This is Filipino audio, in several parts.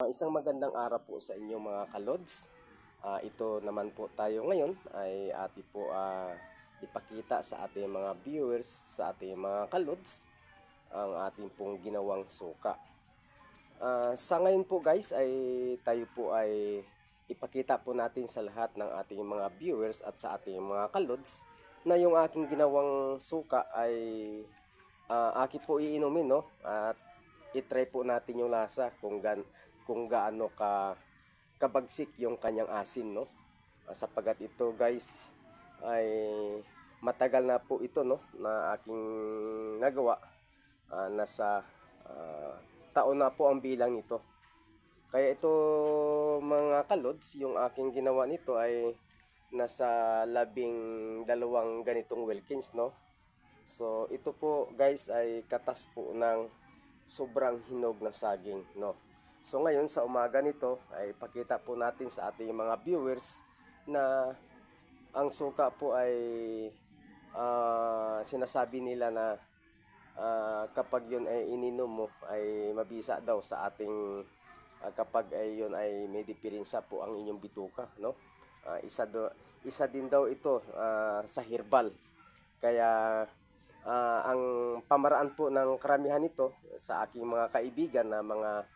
Isang magandang araw po sa inyo mga kalods. Ito naman po tayo ngayon ay ating po ipakita sa ating mga viewers, sa ating mga kalods, ang ating pong ginawang suka. Sa ngayon po guys ay tayo po ay ipakita po natin sa lahat ng ating mga viewers at sa ating mga kalods na yung aking ginawang suka ay aking po iinumin, no? At i-try po natin yung lasa kung gaano kabagsik yung kanyang asim, no? Sapagat ito guys ay matagal na po ito, no, na aking nagawa. Nasa taon na po ang bilang nito. Kaya ito mga kalods, yung aking ginawa nito ay nasa 12 ganitong Wilkins, no? So ito po guys ay katas po ng sobrang hinog na saging, no. So ngayon sa umaga nito ay pakita po natin sa ating mga viewers na ang suka po ay sinasabi nila na kapag yun ay ininom mo ay mabisa daw sa ating kapag ay yun ay may diferensya po ang inyong bituka, no. Isa din daw ito sa herbal. Kaya ang pamaraan po ng karamihan nito sa aking mga kaibigan na mga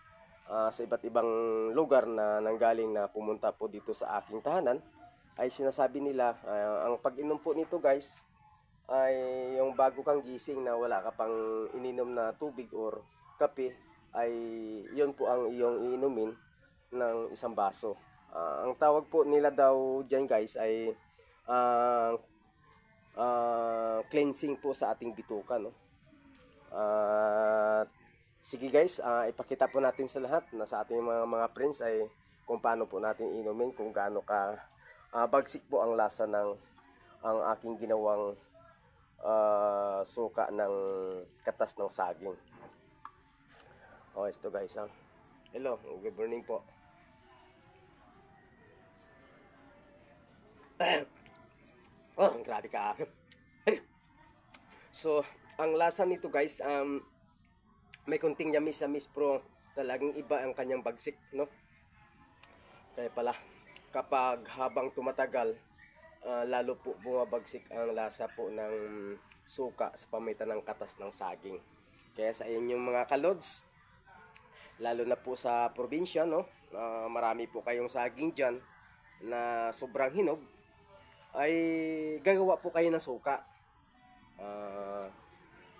sa iba't ibang lugar na nanggaling na pumunta po dito sa aking tahanan ay sinasabi nila ang pag-inom po nito guys ay yung bago kang gising na wala ka pang ininom na tubig or kape ay yun po ang iyong iinumin ng isang baso. Ang tawag po nila daw dyan guys ay cleansing po sa ating bituka, no. Sige guys, ipakita po natin sa lahat na sa ating mga friends ay kung paano po natin inumin, kung gaano ka bagsik po ang lasa ng ang aking ginawang suka ng katas ng saging. Ito guys, hello, good morning po. Grabe ka. So, ang lasa nito guys, may konting yamis pero talagang iba ang kanyang bagsik, no? Kaya pala, kapag habang tumatagal, lalo po bumabagsik ang lasa po ng suka sa pamitan ng katas ng saging. Kaya sa inyong mga kalods, lalo na po sa probinsya, no? Marami po kayong saging dyan na sobrang hinog, ay gagawa po kayo ng suka.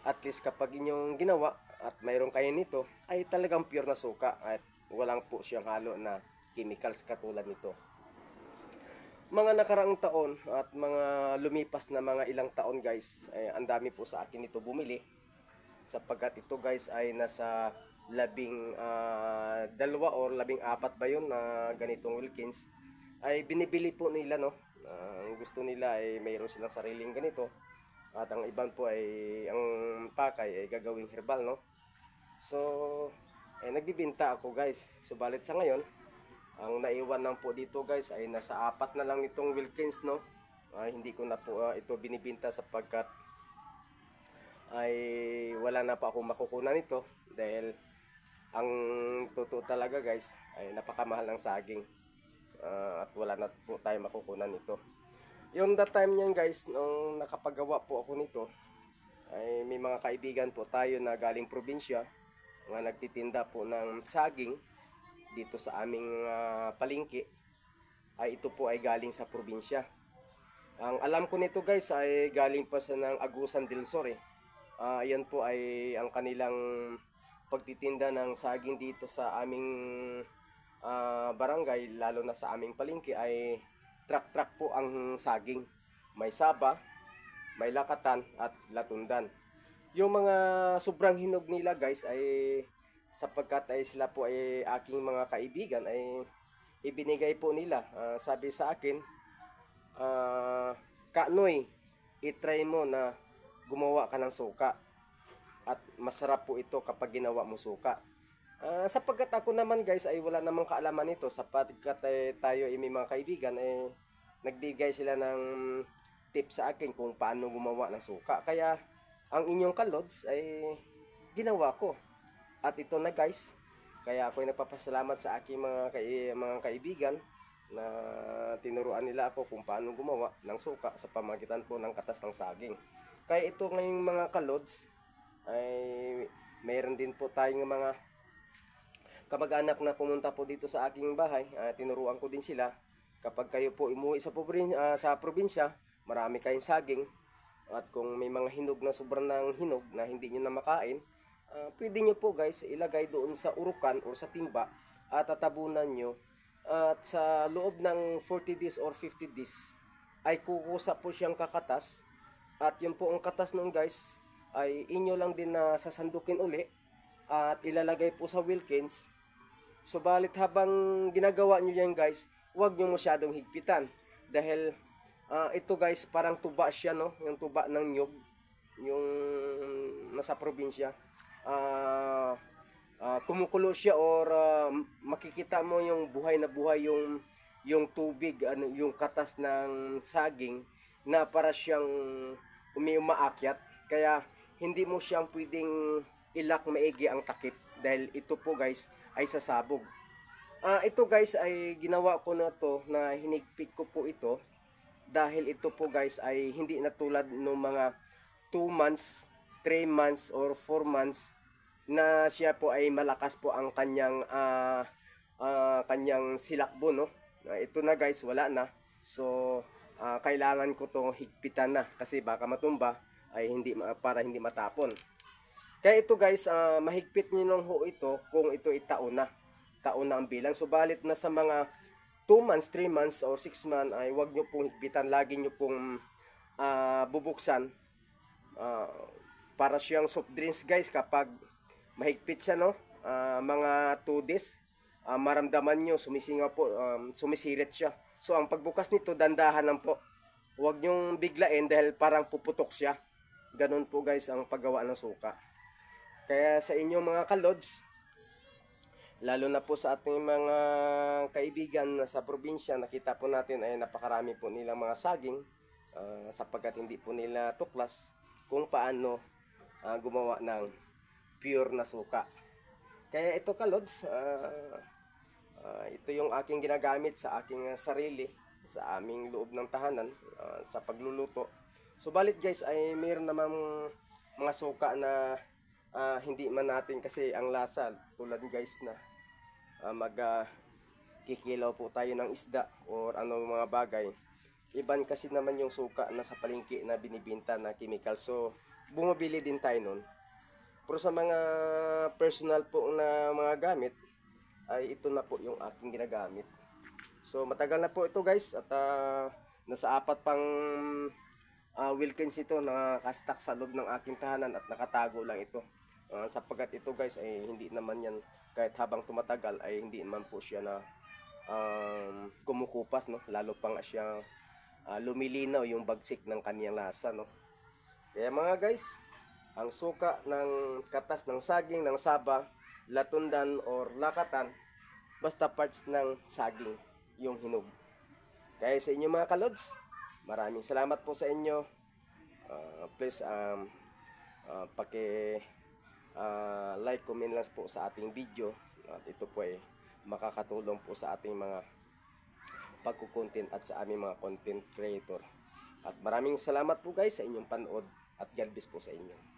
At least kapag inyong ginawa at mayroon kayo nito ay talagang pure na suka at walang po siyang halo na chemicals katulad nito. Mga nakaraang taon at mga lumipas na mga ilang taon guys ay ang dami po sa akin ito bumili sapagkat ito guys ay nasa 12 or 14 ba yun na ganitong Wilkins ay binibili po nila, no. Ang gusto nila ay mayroon silang sariling ganito at ang iban po ay ang pakay ay gagawing herbal, no. So nagbibinta ako guys, subalit sa ngayon ang naiwan lang po dito guys ay nasa 4 na lang itong Wilkins, no. Hindi ko na po ito binibinta sapagkat ay wala na pa akong makukunan nito dahil ang totoo talaga guys ay napakamahal ng saging. At wala na po tayo makukunan nito. Yung that time niyan guys, nung nakapagawa po ako nito, ay may mga kaibigan po tayo na galing probinsya, mga nagtitinda po ng saging dito sa aming palengke, ay ito po ay galing sa probinsya. Ang alam ko nito guys ay galing pa sa ng Agusan del Sur eh. Ayan po ay ang kanilang pagtitinda ng saging dito sa aming barangay, lalo na sa aming palengke ay truck po ang saging. May saba, may lakatan at latundan. Yung mga sobrang hinog nila guys ay sapagkat ay sila po ay aking mga kaibigan ay ibinigay po nila. Sabi sa akin, Kanoy, itry mo na gumawa ka ng suka at masarap po ito kapag ginawa mo suka. Sapagkat ako naman guys ay wala namang kaalaman nito sapagkat tayo ay may mga kaibigan nagbigay sila ng tips sa akin kung paano gumawa ng suka. Kaya ang inyong kalods ay ginawa ko. At ito na guys, Kaya ako ay nagpapasalamat sa aking mga kaibigan na tinuruan nila ako kung paano gumawa ng suka sa pamagitan po ng katas ng saging. Kaya ito ngayong mga kalods ay mayroon din po tayong mga kamag-anak na pumunta po dito sa aking bahay. Tinuruan ko din sila, kapag kayo po umuwi sa probinsya, marami kayong saging, at kung may mga hinog na sobrang ng hinog na hindi nyo na makain, pwede nyo po guys ilagay doon sa urukan o sa timba at tatabunan nyo, at sa loob ng 40 days or 50 days ay kukusa po siyang kakatas, at yun po ang katas noon guys ay inyo lang din na sasandukin uli at ilalagay po sa Wilkins. Subalit habang ginagawa nyo yan guys, huwag nyo masyadong higpitan, dahil ito guys parang tuba siya, no, yung tuba ng nyug, yung nasa probinsya. Kumukulo siya, or makikita mo yung buhay na buhay yung tubig, yung katas ng saging na para siyang umaakyat. Kaya hindi mo siyang pwedeng ilak maigi ang takip, dahil ito po guys ay sasabog. Ito guys ay ginawa ko na to, na hinigpit ko po ito, dahil ito po guys ay hindi na tulad ng mga 2 months, 3 months or 4 months na siya po ay malakas po ang kanyang silakbo, no. Ito na guys, wala na. So kailangan ko tong higpitan na, kasi baka matumba ay para hindi matapon. Kaya ito guys, mahigpit niyo nang ho ito kung ito ay taon na ang bilang. Subalit na sa mga 2 months, 3 months or 6 months ay wag nyo pong higpitan, lagi nyo pong bubuksan. Para siyang soft drinks guys, kapag mahigpit siya, no, mga 2 days, maramdaman nyo sumisingaw po, sumisirit siya. So ang pagbukas nito, dandahan lang po, huwag nyong biglain, dahil parang puputok siya. Ganun po guys ang paggawa ng suka. Kaya sa inyong mga kalods, lalo na po sa ating mga kaibigan sa probinsya, nakita po natin ay napakarami po nilang mga saging, sapagkat hindi po nila tuklas kung paano gumawa ng pure na suka. Kaya ito kalods, ito yung aking ginagamit sa aking sarili, sa aming loob ng tahanan, sa pagluluto. Subalit guys ay mayroon namang mga suka na hindi man natin, kasi ang lasa tulad guys na kikilaw po tayo ng isda or ano mga bagay. Iban kasi naman yung suka na sa palengke na binibinta na chemical, so bumabili din tayo nun. Pero sa mga personal po na mga gamit, ay ito na po yung aking ginagamit. So matagal na po ito guys, at nasa 4 pang Wilkins ito na nakastak sa loob ng aking tahanan, at nakatago lang ito. Sapagkat ito guys ay hindi naman yan, kahit habang tumatagal ay hindi naman po siya na kumukupas, no, lalo pang siya lumilinaw yung bagsik ng kaniyang lasa, no. Kaya mga guys, ang suka ng katas ng saging, ng saba, latundan or lakatan, basta parts ng saging yung hinog. Kaya sa inyo mga kalods, maraming salamat po sa inyo. Please like, comment lang po sa ating video, at ito po ay makakatulong po sa ating mga pagkukontent at sa aming mga content creator. At maraming salamat po guys sa inyong panood, at God bless po sa inyo.